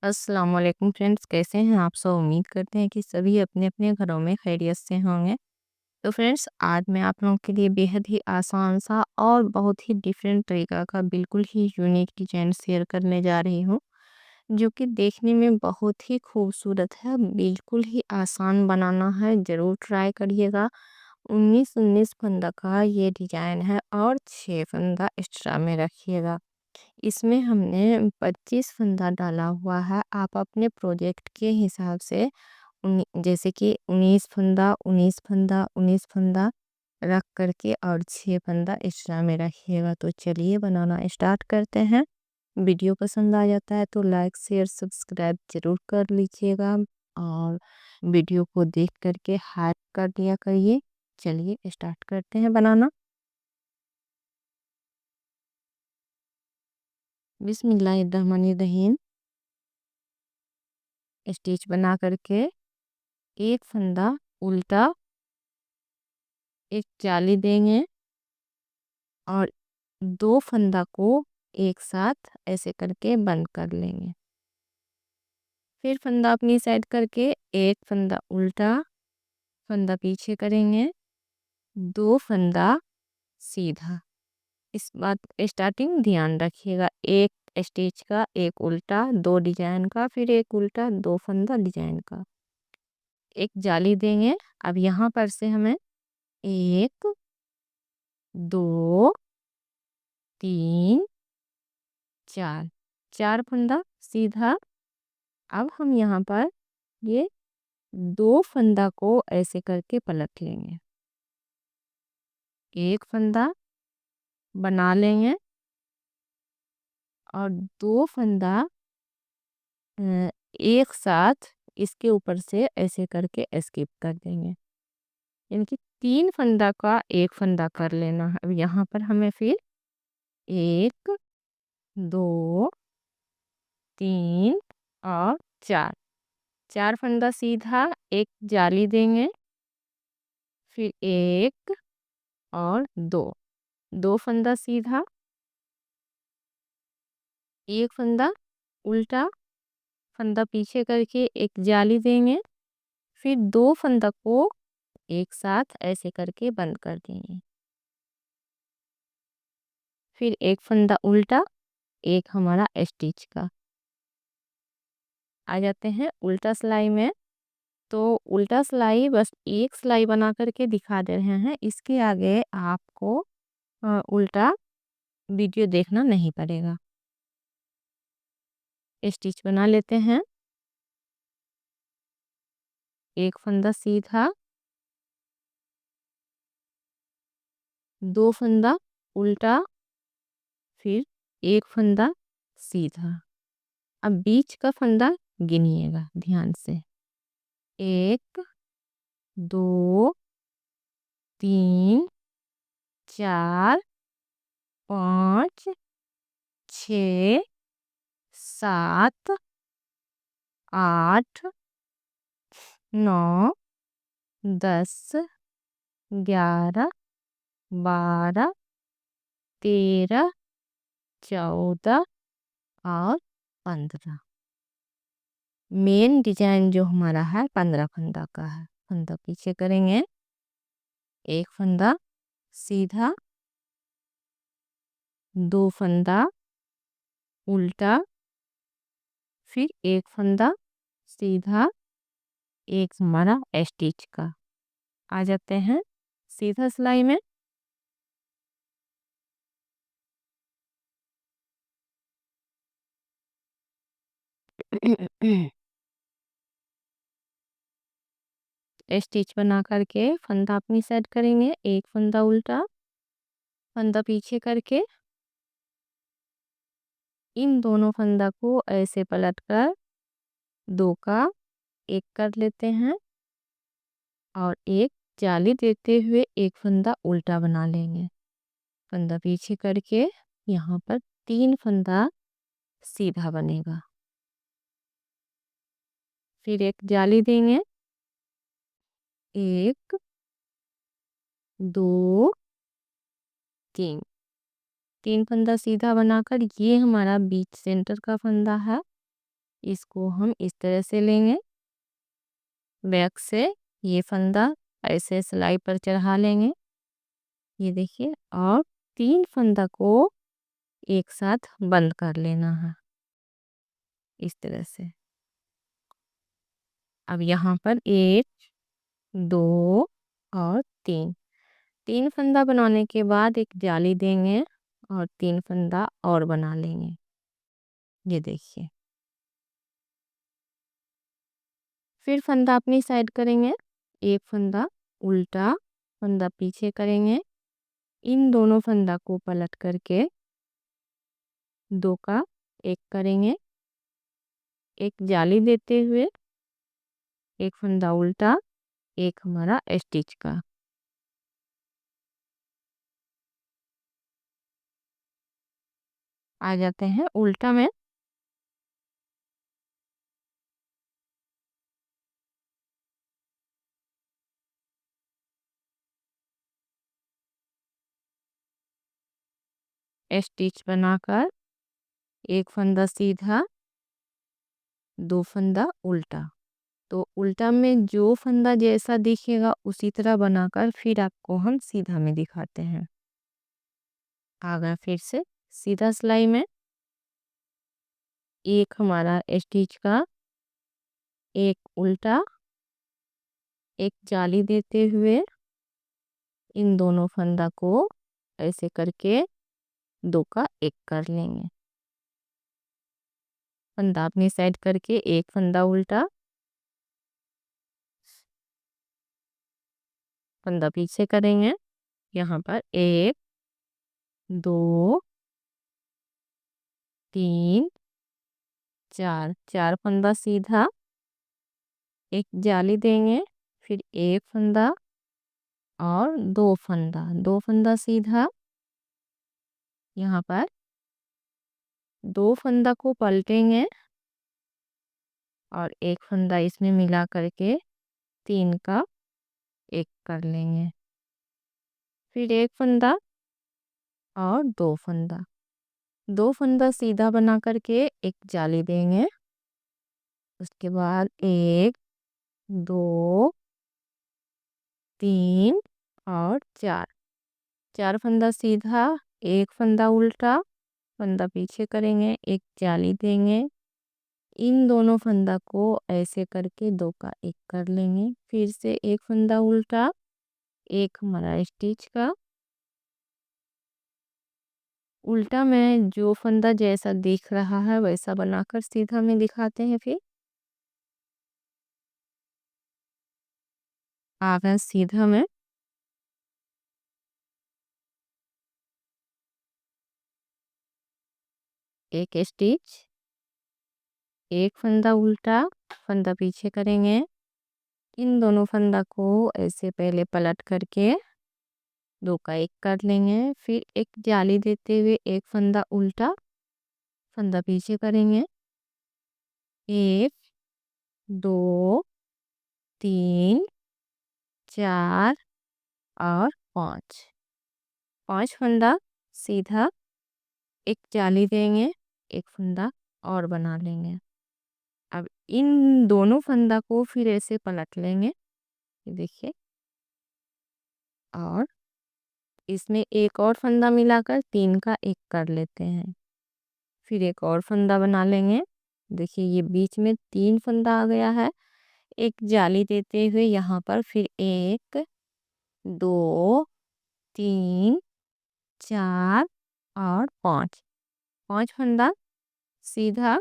अस्सलाम वालेकुम फ्रेंड्स, कैसे हैं आप सब। उम्मीद करते हैं कि सभी अपने अपने घरों में खैरियत से होंगे। तो फ्रेंड्स, आज मैं आप लोगों के लिए बेहद ही आसान सा और बहुत ही डिफरेंट तरीका का बिल्कुल ही यूनिक डिजाइन शेयर करने जा रही हूँ, जो कि देखने में बहुत ही खूबसूरत है। बिल्कुल ही आसान बनाना है, ज़रूर ट्राई करिएगा। 19-19 फंदा का ये डिजाइन है और 6 फंदा एक्स्ट्रा में रखिएगा। इसमें हमने 25 फंदा डाला हुआ है। आप अपने प्रोजेक्ट के हिसाब से जैसे कि 19 फंदा 19 फंदा 19 फंदा रख करके और 6 फंदा एक्स्ट्रा में रखिएगा। तो चलिए बनाना स्टार्ट करते हैं। वीडियो पसंद आ जाता है तो लाइक शेयर सब्सक्राइब जरूर कर लीजिएगा और वीडियो को देख करके हाइप कर दिया करिए। चलिए स्टार्ट करते हैं बनाना। बिस्मिल्लाहिर्रहमानिर्रहीम। स्टिच बना करके एक फंदा उल्टा एक जाली देंगे और दो फंदा को एक साथ ऐसे करके बंद कर लेंगे। फिर फंदा अपनी साइड करके एक फंदा उल्टा, फंदा पीछे करेंगे, दो फंदा सीधा। इस बात स्टार्टिंग ध्यान रखिएगा, एक स्टिच का एक उल्टा दो डिजाइन का, फिर एक उल्टा दो फंदा डिजाइन का, एक जाली देंगे। अब यहाँ पर से हमें एक, दो, तीन, चार, चार फंदा सीधा। अब हम यहाँ पर ये दो फंदा को ऐसे करके पलट लेंगे, एक फंदा बना लेंगे और दो फंदा एक साथ इसके ऊपर से ऐसे करके स्किप कर देंगे। यानी कि तीन फंदा का एक फंदा कर लेना है। अब यहाँ पर हमें फिर एक, दो, तीन और चार, चार फंदा सीधा, एक जाली देंगे, फिर एक और दो, दो फंदा सीधा, एक फंदा उल्टा, फंदा पीछे करके एक जाली देंगे, फिर दो फंदा को एक साथ ऐसे करके बंद कर देंगे। फिर एक फंदा उल्टा, एक हमारा स्टिच का। आ जाते हैं उल्टा सिलाई में। तो उल्टा सिलाई बस एक सिलाई बना करके दिखा दे रहे हैं, इसके आगे आपको उल्टा वीडियो देखना नहीं पड़ेगा। स्टिच बना लेते हैं, एक फंदा सीधा, दो फंदा उल्टा, फिर एक फंदा सीधा। अब बीच का फंदा गिनिएगा ध्यान से, एक, दो, तीन, चार, पाँच, छ, सात, आठ, नौ, 10, 11, 12, 13, 14 और 15। मेन डिजाइन जो हमारा है 15 फंदा का है। फंदा पीछे करेंगे, एक फंदा सीधा, दो फंदा उल्टा, फिर एक फंदा सीधा, एक हमारा स्टिच का। आ जाते हैं सीधा सिलाई में। स्टिच बना करके फंदा अपनी साइड करेंगे, एक फंदा उल्टा, फंदा पीछे करके इन दोनों फंदा को ऐसे पलट कर दो का एक कर लेते हैं और एक जाली देते हुए एक फंदा उल्टा बना लेंगे। फंदा पीछे करके यहाँ पर तीन फंदा सीधा बनेगा, फिर एक जाली देंगे, एक, दो, तीन, तीन फंदा सीधा बनाकर ये हमारा बीच सेंटर का फंदा है। इसको हम इस तरह से लेंगे, बैक से ये फंदा ऐसे सिलाई पर चढ़ा लेंगे, ये देखिए, और 3 फंदा को एक साथ बंद कर लेना है इस तरह से। अब यहाँ पर 1 2 और 3, 3 फंदा बनाने के बाद एक जाली देंगे और 3 फंदा और बना लेंगे, ये देखिए। फिर फंदा अपनी साइड करेंगे, एक फंदा उल्टा, फंदा पीछे करेंगे, इन दोनों फंदा को पलट करके 2 का 1 करेंगे, एक जाली देते हुए एक फंदा उल्टा, एक हमारा स्टिच का। आ जाते हैं उल्टा में, स्टिच बनाकर एक फंदा सीधा, 2 फंदा उल्टा। तो उल्टा में जो फंदा जैसा दिखेगा उसी तरह बनाकर फिर आपको हम सीधा में दिखाते हैं। आ गया फिर से सीधा सिलाई में, एक हमारा स्टिच का, एक उल्टा, एक जाली देते हुए इन दोनों फंदा को ऐसे करके 2 का 1 कर लेंगे। फंदा अपनी साइड करके एक फंदा उल्टा, फंदा पीछे करेंगे, यहाँ पर 1 2 3 4, 4 फंदा सीधा, एक जाली देंगे, फिर एक फंदा और 2 फंदा सीधा, यहाँ पर 2 फंदा को पलटेंगे और एक फंदा इसमें मिला करके 3 का 1 कर लेंगे, फिर एक फंदा और 2 फंदा सीधा बना करके एक जाली देंगे, उसके बाद 1 2 3 और 4, 4 फंदा सीधा, एक फंदा उल्टा, फंदा पीछे करेंगे, एक जाली देंगे, इन दोनों फंदा को ऐसे करके 2 का 1 कर लेंगे, फिर से एक फंदा उल्टा, एक हमारा स्टिच का। उल्टा में जो फंदा जैसा दिख रहा है वैसा बनाकर सीधा में दिखाते हैं। फिर आ गया सीधा में, एक स्टिच, एक फंदा उल्टा, फंदा पीछे करेंगे, इन दोनों फंदा को ऐसे पहले पलट करके 2 का 1 कर लेंगे, फिर एक जाली देते हुए एक फंदा उल्टा, फंदा पीछे करेंगे, 1 2 3 4 और 5, 5 फंदा सीधा, एक जाली देंगे, एक फंदा और बना लेंगे। अब इन दोनों फंदा को फिर ऐसे पलट लेंगे, ये देखिए, और इसमें एक और फंदा मिलाकर 3 का 1 कर लेते हैं, फिर एक और फंदा बना लेंगे। देखिए ये बीच में 3 फंदा आ गया है, एक जाली देते हुए यहाँ पर फिर 1 2 3 4 और 5, 5 फंदा सीधा,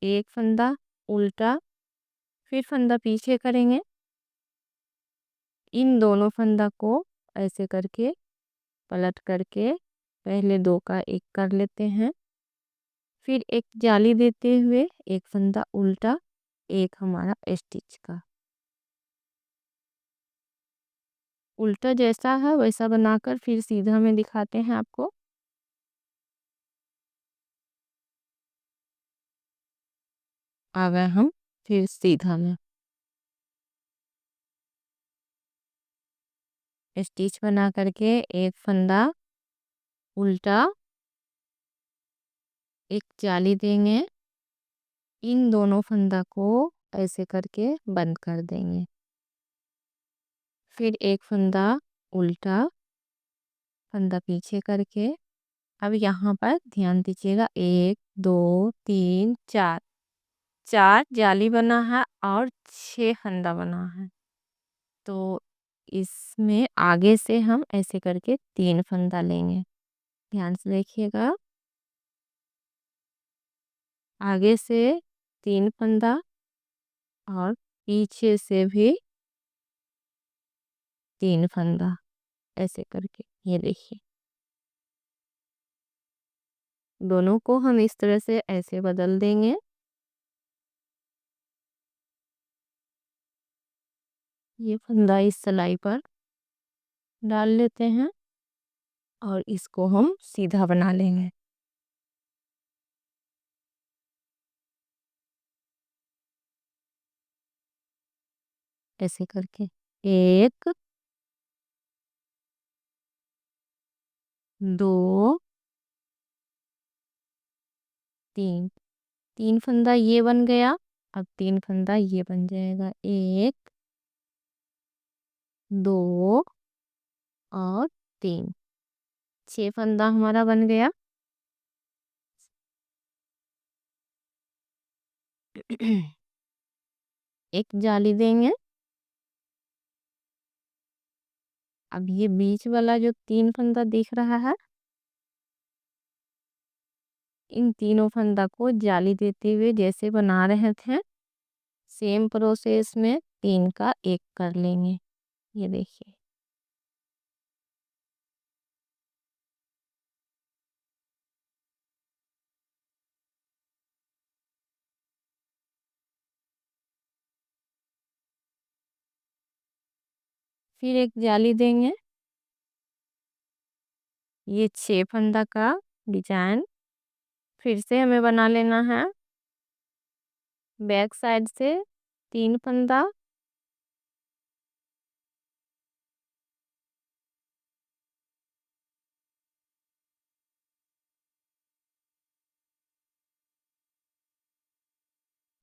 एक फंदा उल्टा, फिर फंदा पीछे करेंगे, इन दोनों फंदा को ऐसे करके पलट करके पहले 2 का 1 कर लेते हैं, फिर एक जाली देते हुए एक फंदा उल्टा, एक हमारा स्टिच का। उल्टा जैसा है वैसा बनाकर फिर सीधा में दिखाते हैं आपको। आ गए हम फिर सीधा में, स्टिच बना करके एक फंदा उल्टा, एक जाली देंगे, इन दोनों फंदा को ऐसे करके बंद कर देंगे। फिर एक फंदा उल्टा, फंदा पीछे करके, अब यहाँ पर ध्यान दीजिएगा, 1 2 3 4, 4 जाली बना है और 6 फंदा बना है। तो इसमें आगे से हम ऐसे करके 3 फंदा लेंगे। ध्यान से देखिएगा, आगे से 3 फंदा और पीछे से भी 3 फंदा, ऐसे करके ये देखिए। दोनों को हम इस तरह से ऐसे बदल देंगे। ये फंदा इस सिलाई पर डाल लेते हैं और इसको हम सीधा बना लेंगे, ऐसे करके। 1 2 3, 3 फंदा ये बन गया। अब 3 फंदा ये बन जाएगा, 1 2 और 3, 6 फंदा हमारा बन गया। एक जाली देंगे। अब ये बीच वाला जो 3 फंदा दिख रहा है, इन तीनों फंदा को जाली देते हुए जैसे बना रहे थे, सेम प्रोसेस में 3 का एक कर लेंगे। ये देखिए। फिर एक जाली देंगे। ये 6 फंदा का डिजाइन फिर से हमें बना लेना है। बैक साइड से 3 फंदा,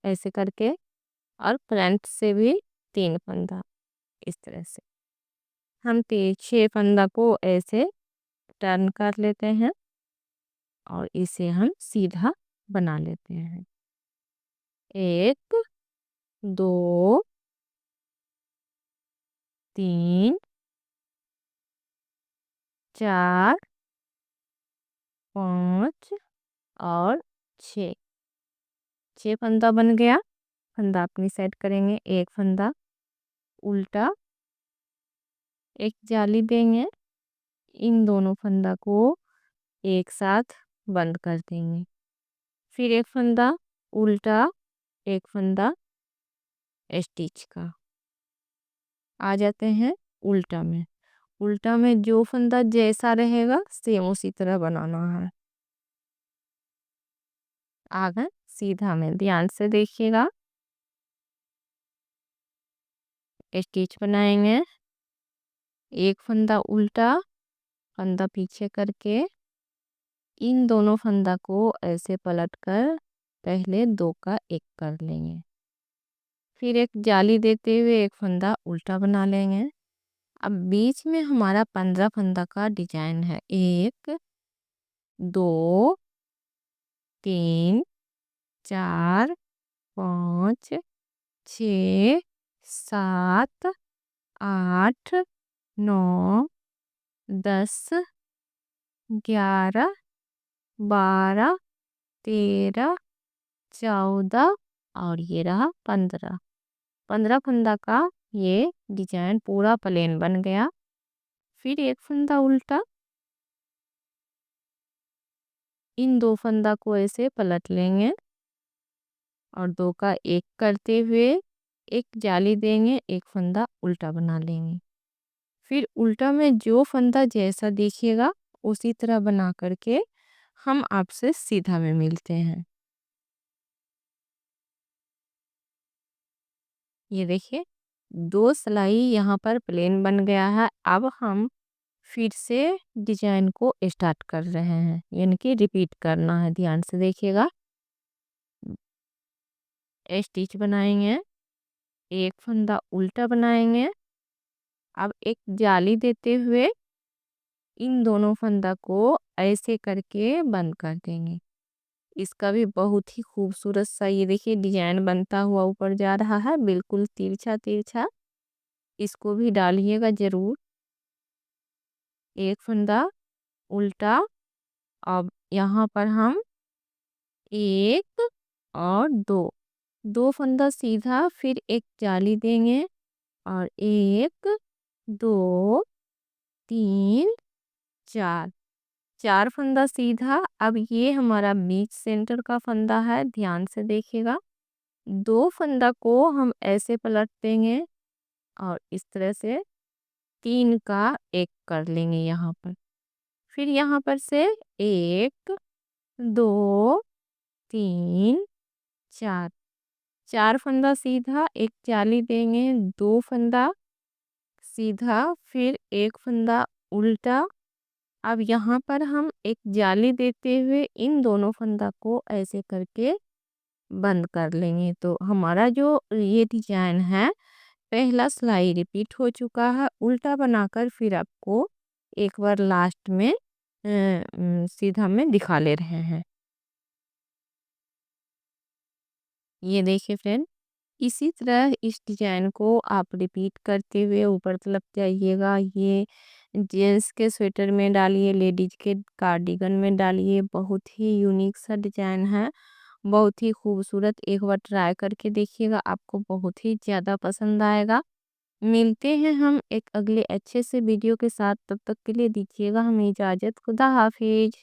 ऐसे करके, और फ्रंट से भी 3 फंदा, इस तरह से हम 6 फंदा को ऐसे टर्न कर लेते हैं और इसे हम सीधा बना लेते हैं। 1 2 3 4 5 और 6, 6 फंदा बन गया। फंदा अपनी सेट करेंगे, एक फंदा उल्टा, एक जाली देंगे। इन दोनों फंदा को एक साथ बंद कर देंगे। फिर एक फंदा उल्टा, एक फंदा स्टिच का। आ जाते हैं उल्टा में। उल्टा में जो फंदा जैसा रहेगा सेम उसी तरह बनाना है। आगे सीधा में ध्यान से देखिएगा, स्टिच बनाएंगे। एक फंदा उल्टा, फंदा पीछे करके, इन दोनों फंदा को ऐसे पलट कर पहले 2 का एक कर लेंगे। फिर एक जाली देते हुए एक फंदा उल्टा बना लेंगे। अब बीच में हमारा 15 फंदा का डिजाइन है। 1 2 3 4 5 6 7 8 9 10 11 12 13 14 और ये रहा 15, 15 फंदा का ये डिजाइन पूरा प्लेन बन गया। फिर एक फंदा उल्टा, इन 2 फंदा को ऐसे पलट लेंगे और 2 का एक करते हुए एक जाली देंगे, एक फंदा उल्टा बना लेंगे। फिर उल्टा में जो फंदा जैसा देखिएगा उसी तरह बना करके हम आपसे सीधा में मिलते हैं। ये देखिए, 2 सिलाई यहाँ पर प्लेन बन गया है। अब हम फिर से डिजाइन को स्टार्ट कर रहे हैं, यानी कि रिपीट करना है। ध्यान से देखिएगा, स्टिच बनाएंगे, एक फंदा उल्टा बनाएंगे। अब एक जाली देते हुए इन दोनों फंदा को ऐसे करके बंद कर देंगे। इसका भी बहुत ही खूबसूरत सा ये देखिए डिजाइन बनता हुआ ऊपर जा रहा है, बिल्कुल तिरछा तिरछा। इसको भी डालिएगा जरूर। एक फंदा उल्टा। अब यहाँ पर हम एक और दो, दो फंदा सीधा, फिर एक जाली देंगे। और एक, दो, तीन, चार, चार फंदा सीधा। अब ये हमारा बीच सेंटर का फंदा है, ध्यान से देखिएगा। दो फंदा को हम ऐसे पलट देंगे और इस तरह से तीन का एक कर लेंगे यहाँ पर। फिर यहाँ पर से एक, दो, तीन, चार, चार फंदा सीधा, एक जाली देंगे, दो फंदा सीधा, फिर एक फंदा उल्टा। अब यहाँ पर हम एक जाली देते हुए इन दोनों फंदा को ऐसे करके बंद कर लेंगे। तो हमारा जो ये डिजाइन है, पहला सिलाई रिपीट हो चुका है। उल्टा बनाकर फिर आपको एक बार लास्ट में सीधा में दिखा ले रहे हैं। ये देखिए फ्रेंड, इसी तरह इस डिजाइन को आप रिपीट करते हुए ऊपर तरफ जाइएगा। ये जेंट्स के स्वेटर में डालिए, लेडीज के कार्डिगन में डालिए। बहुत ही यूनिक सा डिजाइन है, बहुत ही खूबसूरत। एक बार ट्राई करके देखिएगा, आपको बहुत ही ज़्यादा पसंद आएगा। मिलते हैं हम एक अगले अच्छे से वीडियो के साथ, तब तक के लिए दीजिएगा हमें इजाज़त। खुदा हाफिज।